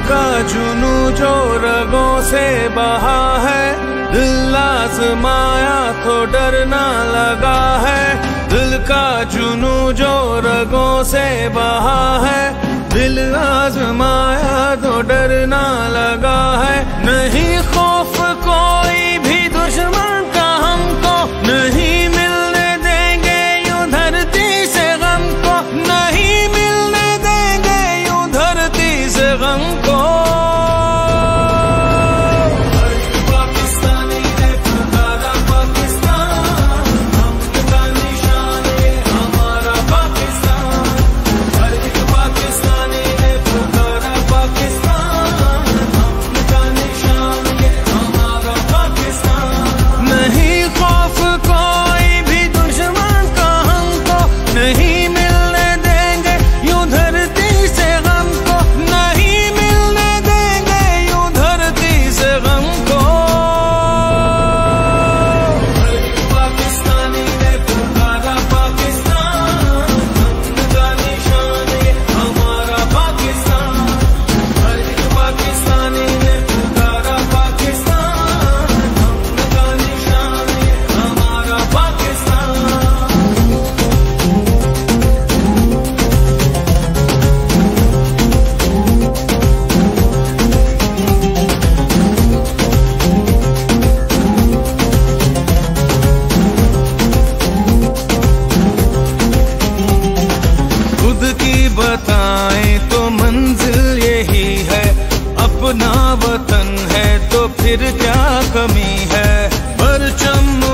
का जुनू जो रगों से बहा है, दिल आजमाया तो डरना लगा है। दिल का जुनू जो रगों से बहा है, दिल आजमाया तो डरना लगा है। नहीं खौफ कोई भी दुश्मन का हमको, नहीं मिलने देंगे यूं धरती से गम को, नहीं मिलने देंगे यूं धरती से गम को। बताएं तो मंजिल यही है, अपना वतन है तो फिर क्या कमी है। परचम